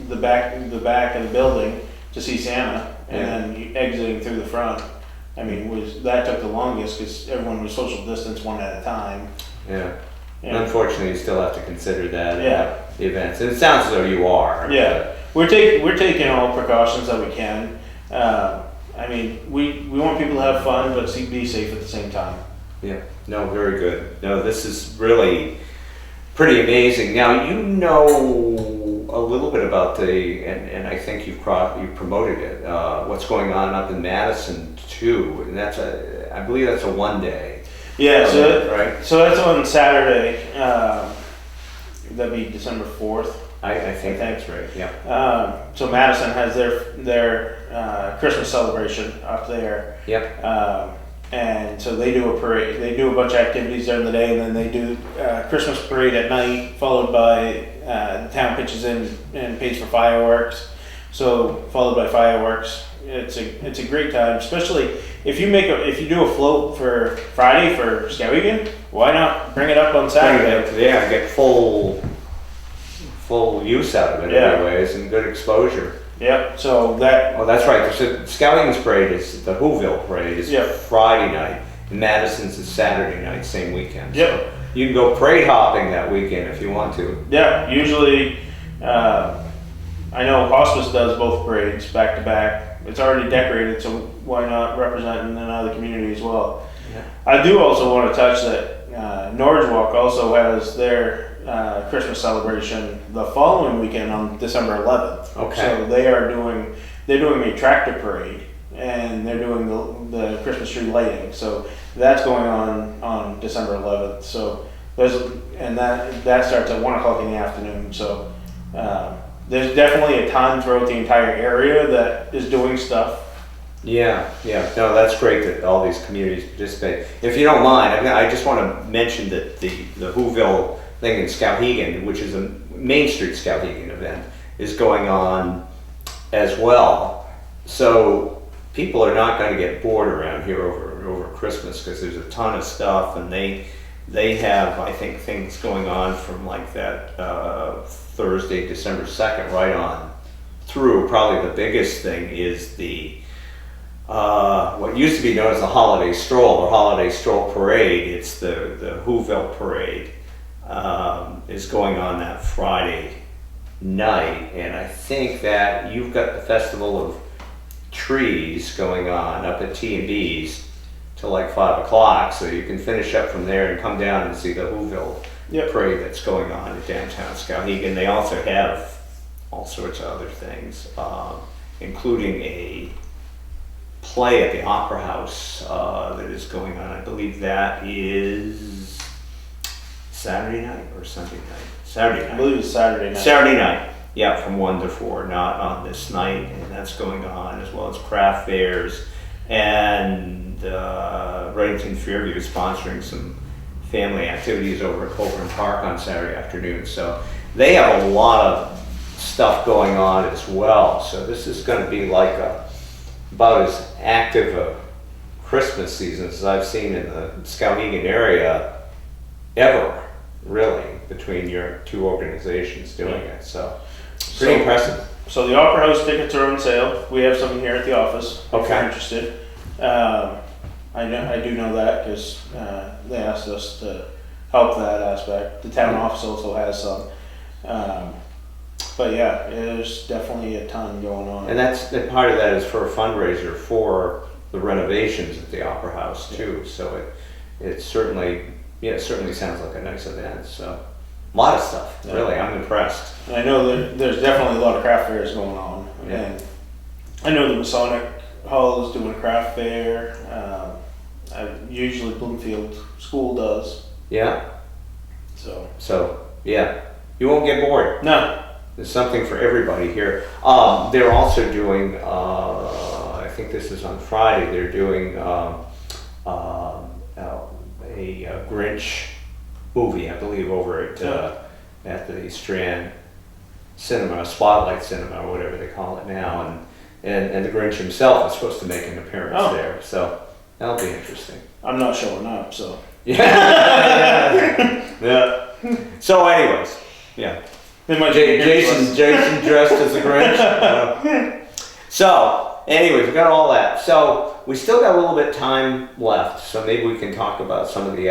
the back of the building to see Santa, and then exiting through the front. I mean, that took the longest because everyone was social distance one at a time. Yeah. Unfortunately, you still have to consider that the events. And it sounds as though you are. Yeah. We're taking all precautions that we can. I mean, we want people to have fun, but be safe at the same time. Yeah, no, very good. No, this is really pretty amazing. Now, you know a little bit about and I think you've promoted it, what's going on up in Madison too, and I believe that's a 1 day. Yeah, right? So that's on Saturday, that'd be December 4th. I think that's right, yeah. So Madison has their Christmas celebration up there. Yep. And so they do a parade. They do a bunch of activities during the day, and then they do Christmas parade at night, followed by the town pitches in and pays for fireworks. So followed by fireworks. It's a great time, especially if you do a float for Friday for Skowhegan. Why not bring it up on Saturday? Yeah, get full use out of it anyways, and good exposure. Yep. So that. Oh, that's right. So Skowhegan's parade is the Whoville parade is Friday night, and Madison's is Saturday night, same weekend. Yep. So you can go parade hopping that weekend if you want to. Yeah. Usually, I know Hospice does both parades back to back. It's already decorated, so why not represent in another community as well? Yeah. I do also want to touch that Norwich Walk also has their Christmas celebration the following weekend on December 11th. Okay. So they're doing a tractor parade, and they're doing the Christmas tree lighting. So that's going on December 11th. So that starts at 1:00 in the afternoon. So there's definitely a ton throughout the entire area that is doing stuff. Yeah. No, that's great that all these communities participate. If you don't mind, I just want to mention that the Whoville thing in Skowhegan, which is a Main Street Skowhegan event, is going on as well. So people are not going to get bored around here over Christmas, because there's a ton of stuff, and they have, I think, things going on from like that Thursday, December 2nd, right on through. Probably the biggest thing is the what used to be known as the Holiday Stroll or Holiday Stroll Parade. It's the Whoville Parade. Is going on that Friday night, and I think that you've got the Festival of Trees going on up at T&B's till like 5 o'clock, so you can finish up from there and come down and see the Whoville Parade that's going on in downtown Skowhegan. They also have all sorts of other things, including a play at the Opera House that is going on. I believe that is Saturday night or Sunday night? Saturday night. I believe it's Saturday night. Saturday night, yeah, from 1 to 4, not on this night, and that's going on, as well as craft fairs, and Reddington Fairview is sponsoring some family activities over at Colburn Park on Saturday afternoon. So they have a lot of stuff going on as well. So this is going to be like about as active a Christmas season as I've seen in the Skowhegan area ever. Really, between your two organizations doing it, so pretty impressive. So the Opera House tickets are on sale. We have some here at the office. If Okay. you're interested. I do know that because they asked us to help that aspect. The town office also has some. But yeah, there's definitely a ton going on. And part of that is for a fundraiser for the renovations at the Opera House too. So it certainly sounds like a nice event. So a lot of stuff. Yeah. Really, I'm impressed. And I know there's definitely a lot of craft fairs going on. Yeah. And I know the Masonic Hall is doing a craft fair. Usually Bloomfield School does. Yeah. So yeah, you won't get bored. no. There's something for everybody here. They're also doing, I think this is on Friday, they're doing a Grinch movie, I believe, over at the Strand Cinema, Spotlight Cinema, or whatever they call it now. And the Grinch himself is supposed to make an appearance there. So that'll be interesting. I'm not showing up, so. Yeah. Yeah. So anyways, yeah. They might Jason dressed as a Grinch. So, anyways, we got all that. So, we still got a little bit of time left, so maybe we can talk about some of the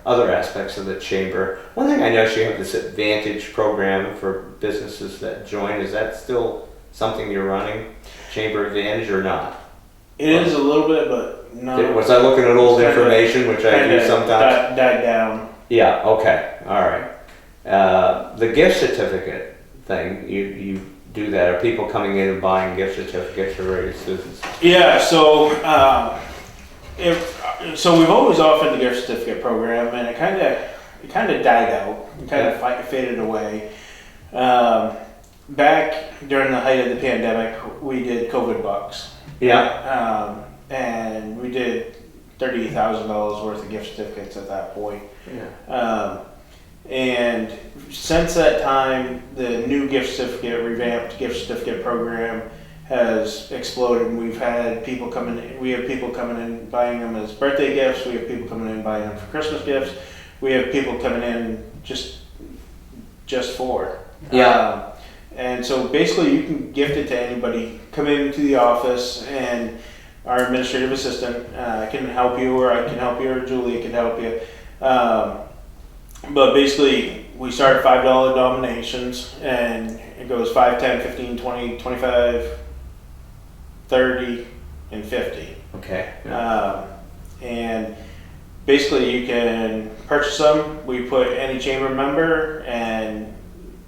other aspects of the chamber. One thing I noticed, you have this Advantage program for businesses that join. Is that still something you're running, Chamber Advantage, or not? It is a little bit, but no. Was I looking at old information, which I do sometimes? Died down. Yeah, okay, all right. The gift certificate thing, you do that. Are people coming in and buying gift certificates for various students? Yeah, so so we've always offered the gift certificate program, and it kind of died out. It kind of faded away. Back during the height of the pandemic, we did COVID bucks. Yeah. And we did $30,000 worth of gift certificates at that point. Yeah. And since that time, the new revamped gift certificate program has exploded. And we've had people coming in. We have people coming in buying them as birthday gifts. We have people coming in buying them for Christmas gifts. We have people coming in just for. Yeah. And so basically, you can gift it to anybody. Come into the office, and our administrative assistant can help you, or I can help you, or Julia can help you. But basically, we start at $5 denominations, and it goes 5, 10, 15, 20, 25, 30, and 50. Okay. And basically, you can purchase them. We put any chamber member, and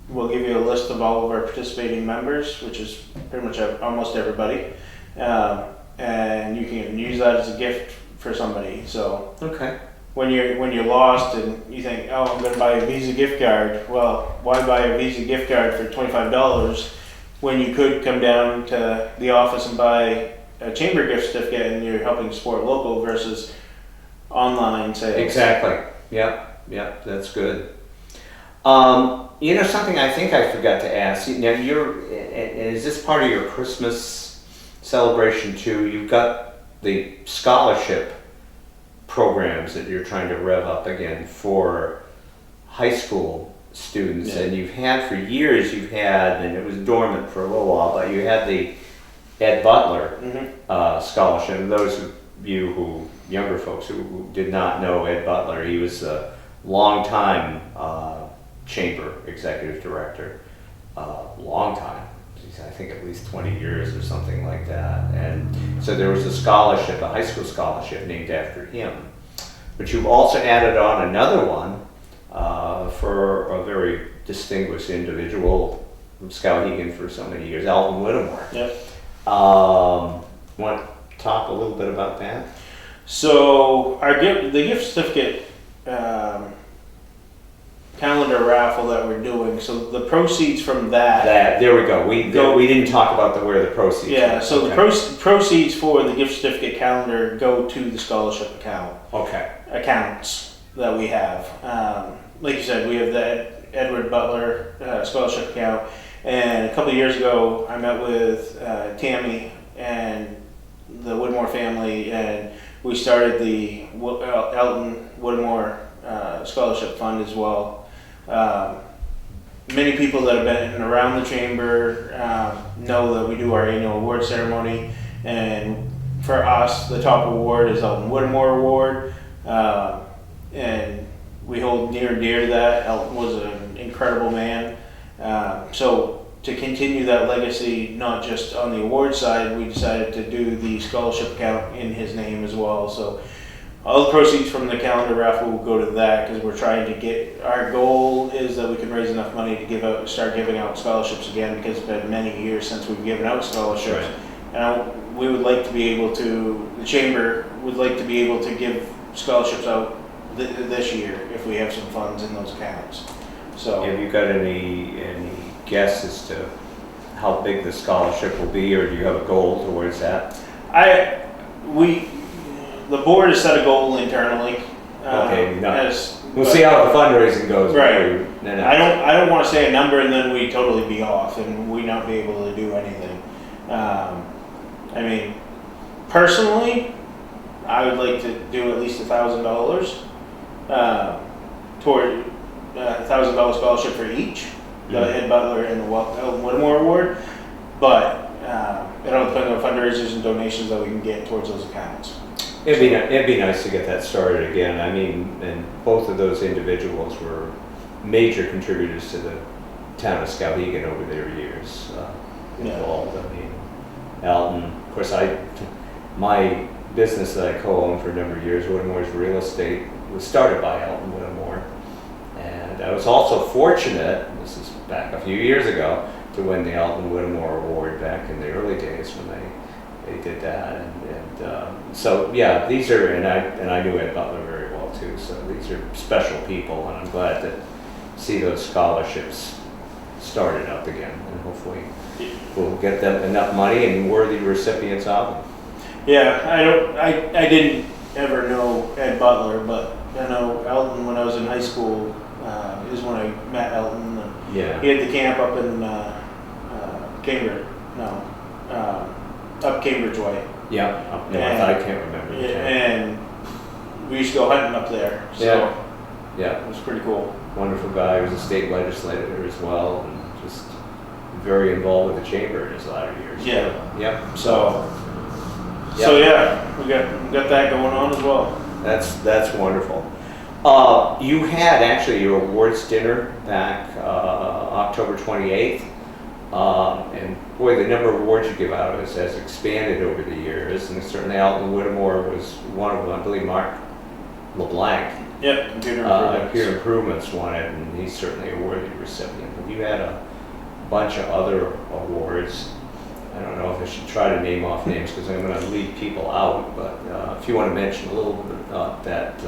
we'll give you a list of all of our participating members, which is pretty much almost everybody. And you can use that as a gift for somebody. So okay. When you're lost and you think, oh, I'm going to buy a Visa gift card. Well, why buy a Visa gift card for $25 when you could come down to the office and buy a chamber gift certificate, and you're helping support local versus online sales? Exactly. Yep. That's good. Something I think I forgot to ask. Now, is this part of your Christmas celebration too? You've got the scholarship programs that you're trying to rev up again for high school students, and you've had for years. And it was dormant for a little while, but you had the Ed Butler Scholarship. And those of you younger folks who did not know Ed Butler, he was a long-time chamber executive director, long time. I think at least 20 years or something like that. And so there was a scholarship, a high school scholarship named after him. But you've also added on another one for a very distinguished individual from Skowhegan for so many years, Alvin Whittemore. Yep. Want to talk a little bit about that? So the gift certificate calendar raffle that we're doing. So the proceeds from that. There we go. We didn't talk about where the proceeds. Yeah. went. So okay. the proceeds for the gift certificate calendar go to the scholarship accounts that we have. Like you said, we have the Edward Butler Scholarship account. And a couple of years ago, I met with Tammy and the Whittemore family, and we started the Elton Whittemore Scholarship Fund as well. Many people that have been around the chamber know that we do our annual award ceremony, and for us, the top award is Elton Whittemore Award, and we hold near and dear to that. Elton was an incredible man. So to continue that legacy, not just on the award side, we decided to do the scholarship account in his name as well. So all the proceeds from the calendar raffle will go to that, because we're trying to our goal is that we can raise enough money to start giving out scholarships again, because it's been many years since we've given out scholarships. Right. And we would like to be able to, the chamber would like to be able to give scholarships out this year if we have some funds in those accounts. So have you got any guess as to how big the scholarship will be, or do you have a goal towards that? The board has set a goal internally. Okay, we'll see how the fundraising goes. Right. I don't want to say a number and then we totally be off and we not be able to do anything. I mean, personally, I would like to do at least $1,000 toward $1,000 scholarship for each, the Ed Butler and the Elton Whittemore Award. But it all depends on fundraisers and donations that we can get towards those accounts. It'd be nice to get that started again. I mean, and both of those individuals were major contributors to the town of Skowhegan over their years involved. I mean, Alton, of course, my business that I co-owned for a number of years, Whittemore's Real Estate, was started by Elton Whittemore. And I was also fortunate, this is back a few years ago, to win the Elton Whittemore Award back in the early days when they did that. And so yeah, these are, and I knew Ed Butler very well too, so these are special people, and I'm glad to see those scholarships started up again, and hopefully we'll get them enough money and worthy recipients of them. Yeah, I didn't ever know Ed Butler, but I know Elton when I was in high school is when I met Elton. And Yeah. he had the camp up in Cambridge. Up Cambridge Way. Yeah, up north, I can't remember. Yeah, and we used to go hunting up there. So Yeah. it was pretty cool. Wonderful guy. He was a state legislator as well, and just very involved with the chamber in his latter years. Yeah. Yep. So yeah, we got that going on as well. That's wonderful. You had actually your awards dinner back October 28th, and boy, the number of awards you give out has expanded over the years, and certainly Elton Whittemore was one of them. I believe Mark LeBlanc, Yep, computer improvements won it, and he's certainly a worthy recipient. But you had a bunch of other awards. I don't know if I should try to name off names because I'm going to leave people out, but if you want to mention a little bit about that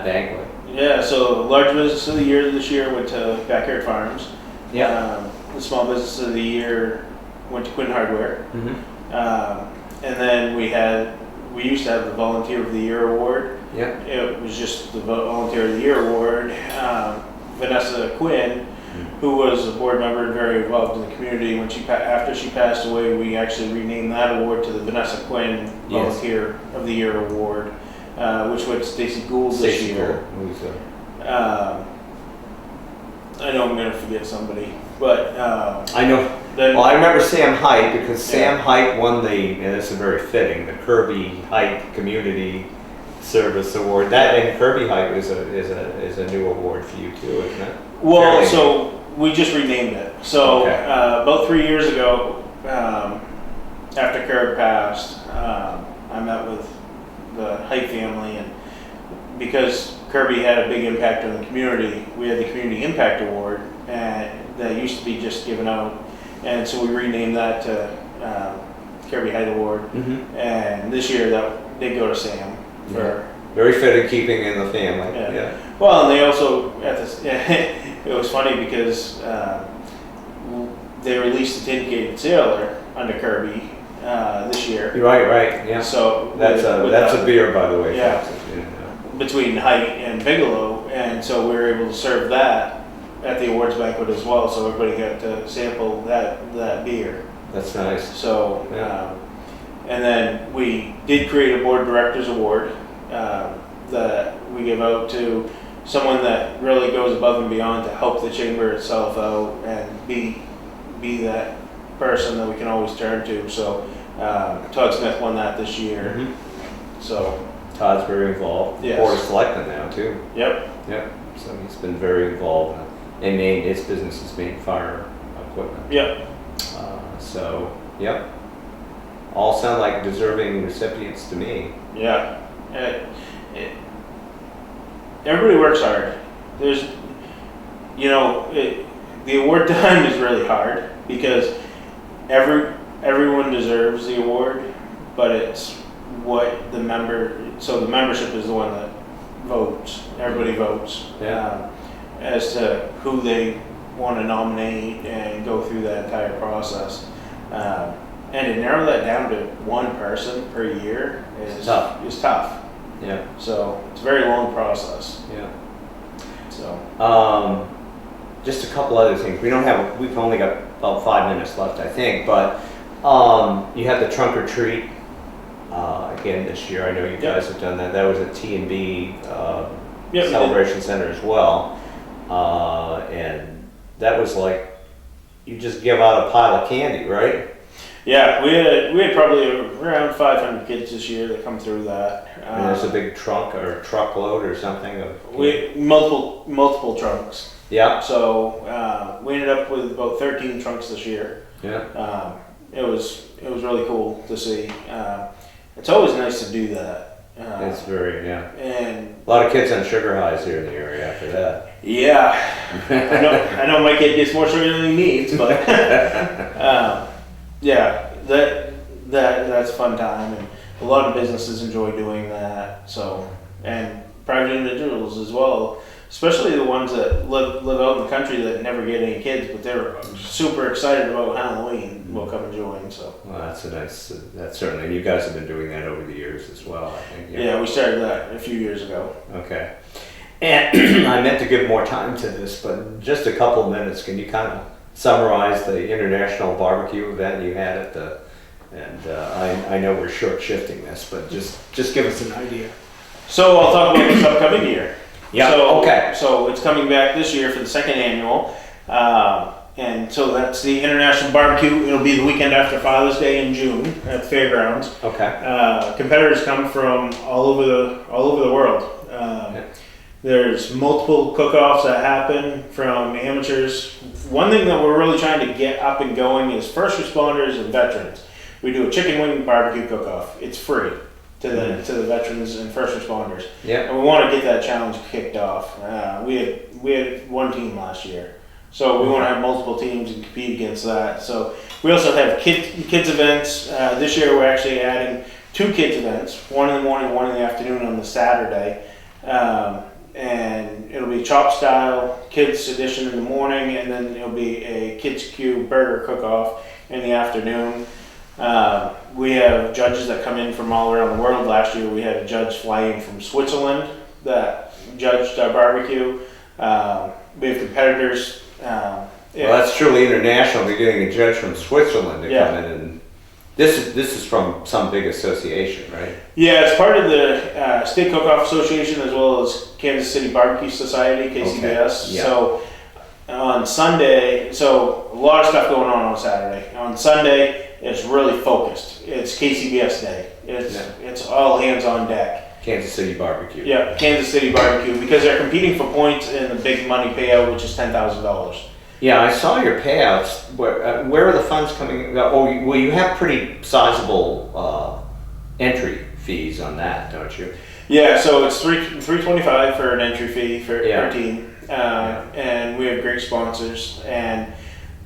banquet. Yeah, so large business of the year this year went to Backyard Farms. Yeah. The small business of the year went to Quinn Hardware. Mm-hmm. And then we used to have the Volunteer of the Year award. Yeah. It was just the Volunteer of the Year award. Vanessa Quinn, who was a board member and very involved in the community, after she passed away, we actually renamed that award to the Vanessa Quinn Volunteer of the Year award, which went to Stacy Gould this year. I know I'm going to forget somebody, but I know. Well, I remember Sam Height because Sam Height won and this is very fitting, the Kirby Height Community Service Award. That and Kirby Height is a new award for you too, isn't it? Well, so we just renamed it. So about 3 years ago, after Kirby passed, I met with the Height family, and because Kirby had a big impact on the community, we had the Community Impact Award, and that used to be just given out, and so we renamed that to Kirby Height Award. Mm-hmm. And this year that did go to Sam. Very fitting, keeping in the family. Yeah. Well, and they also it was funny because they released the Tin-Gated Sailor under Kirby this year. Right. Yeah. So that's a beer, by the way. Yeah. Between Height and Bigelow, and so we were able to serve that at the awards banquet as well. So everybody got to sample that beer. That's nice. So. And then we did create a board of directors award that we give out to someone that really goes above and beyond to help the chamber itself out and be that person that we can always turn to. So Todd Smith won that this year. Mm-hmm. So Todd's very involved. Yes. Board of Selectmen now too. Yep. So he's been very involved in his business is making fire equipment. Yep. Yep. All sound like deserving recipients to me. Yeah. Everybody works hard. There's, the award time is really hard because everyone deserves the award, but it's what the membership is the one that votes. Everybody votes as to who they want to nominate and go through that entire process. And to narrow that down to one person per year is tough. Yeah. So it's a very long process. Yeah. So. Just a couple other things. We've only got about 5 minutes left, I think. But you had the trunk or treat again this year. I know you guys have done that. That was at T&B Celebration Center as well, and that was like you just give out a pile of candy, right? Yeah, we had probably around 500 kids this year that come through that. And there's a big trunk or truckload or something of multiple trunks. Yeah. So we ended up with about 13 trunks this year. Yeah. It was really cool to see. it's always nice to do that. It's very, And a lot of kids on sugar highs here in the area after that. yeah, I know my kid gets more sugar than he needs, but yeah, that's a fun time, and a lot of businesses enjoy doing that. So, and private individuals as well, especially the ones that live out in the country that never get any kids, but they're super excited about Halloween, will come and join. So, Well, that's certainly, you guys have been doing that over the years as well, I think. yeah, we started that a few years ago. Okay. And I meant to give more time to this, but just a couple of minutes, can you kind of summarize the international barbecue event you had at the, and I know we're short shifting this, but just give us an idea. So I'll talk about this upcoming year. Yeah, So, okay. So it's coming back this year for the second annual. And so that's the International Barbecue. It'll be the weekend after Father's Day in June at the fairgrounds. Okay. Competitors come from all over the world. There's multiple cook-offs that happen from amateurs. One thing that we're really trying to get up and going is first responders and veterans. We do a chicken wing barbecue cook-off. It's free to the veterans and first responders. Yeah. And we want to get that challenge kicked off. We had one team last year, so we want to have multiple teams and compete against that. So we also have kids events. This year we're actually adding 2 kids events, one in the morning, one in the afternoon on the Saturday. And it'll be chop style kids edition in the morning, and then it'll be a kids Q burger cook-off in the afternoon. We have judges that come in from all around the world. Last year we had a judge fly in from Switzerland that judged our barbecue. We have competitors. Well, that's truly international. We're getting a judge from Switzerland to come in, and this is from some big association, right? Yeah, it's part of the State Cook-Off Association as well as Kansas City Barbecue Society, KCBS. Okay. Yeah. So on Sunday, so a lot of stuff going on Saturday. On Sunday, it's really focused. It's KCBS Day. It's all hands on deck. Kansas City Barbecue. Yeah, Kansas City Barbecue, because they're competing for points in the big money payout, which is $10,000. Yeah, I saw your payouts. Where are the funds coming? Well, you have pretty sizable entry fees on that, don't you? Yeah, so it's $325 for an entry fee for our team, and we have great sponsors. And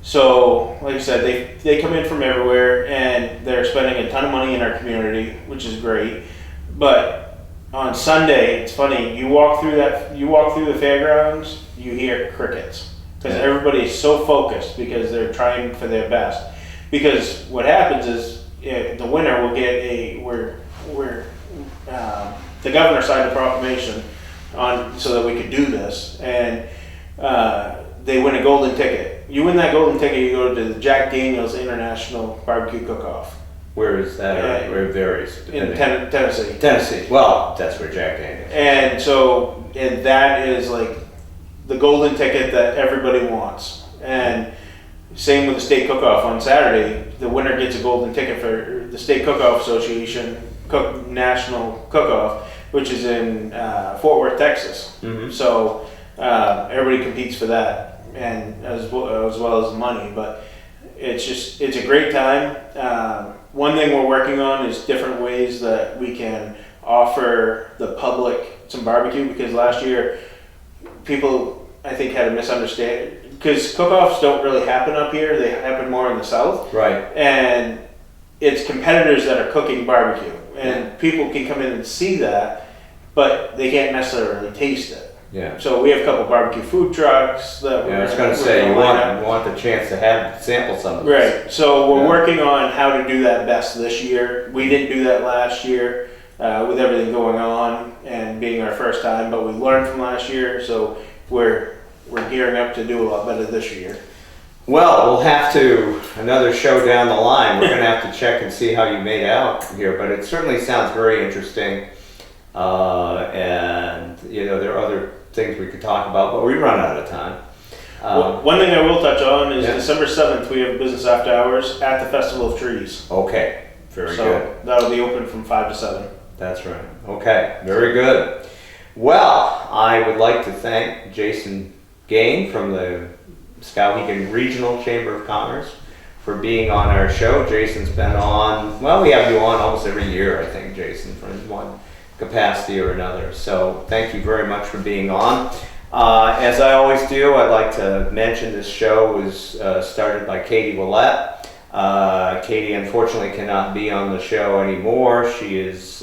so, like I said, they come in from everywhere, and they're spending a ton of money in our community, which is great. But on Sunday, it's funny. You walk through the fairgrounds, you hear crickets. Because everybody is so focused because they're trying for their best. Because what happens is the winner will get the governor signed a proclamation on so that we could do this, and they win a golden ticket. You win that golden ticket, you go to the Jack Daniel's International Barbecue Cook-Off. Where is that? Where it varies? In Tennessee. Tennessee. Well, that's where Jack Daniel's. And that is like the golden ticket that everybody wants. And same with the State Cook-Off on Saturday. The winner gets a golden ticket for the State Cook-Off Association National Cook-Off, which is in Fort Worth, Texas. Mm-hmm. So everybody competes for that, and as well as money. But it's a great time. One thing we're working on is different ways that we can offer the public some barbecue, because last year people, I think, had a misunderstanding, because cook-offs don't really happen up here. They happen more in the south. Right. And it's competitors that are cooking barbecue, and people can come in and see that, but they can't necessarily taste it. Yeah. So we have a couple barbecue food trucks that I was going to say, you want the chance to sample some of this. Right. So we're working on how to do that best this year. We didn't do that last year with everything going on and being our first time, but we learned from last year, so we're gearing up to do a lot better this year. Well, we'll have to, another show down the line, we're going to have to check and see how you made out here, but it certainly sounds very interesting. And, there are other things we could talk about, but we run out of time. One thing I will touch on is December 7th, we have business after hours at the Festival of Trees. Okay, very good. So that'll be open from 5 to 7. That's right. Okay, very good. Well, I would like to thank Jason Gain from the Skowhegan Regional Chamber of Commerce for being on our show. Jason's been on, well, we have you on almost every year, I think, Jason, in one capacity or another. So thank you very much for being on. As I always do, I'd like to mention this show was started by Katie Willette. Katie unfortunately cannot be on the show anymore. She is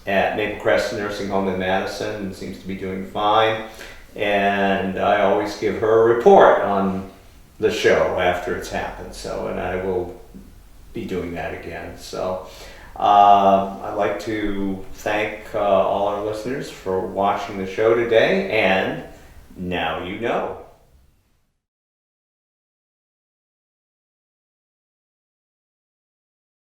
at Maple Crest Nursing Home in Madison and seems to be doing fine. And I always give her a report on the show after it's happened. So, and I will be doing that again. So, I'd like to thank all our listeners for watching the show today. And now you know.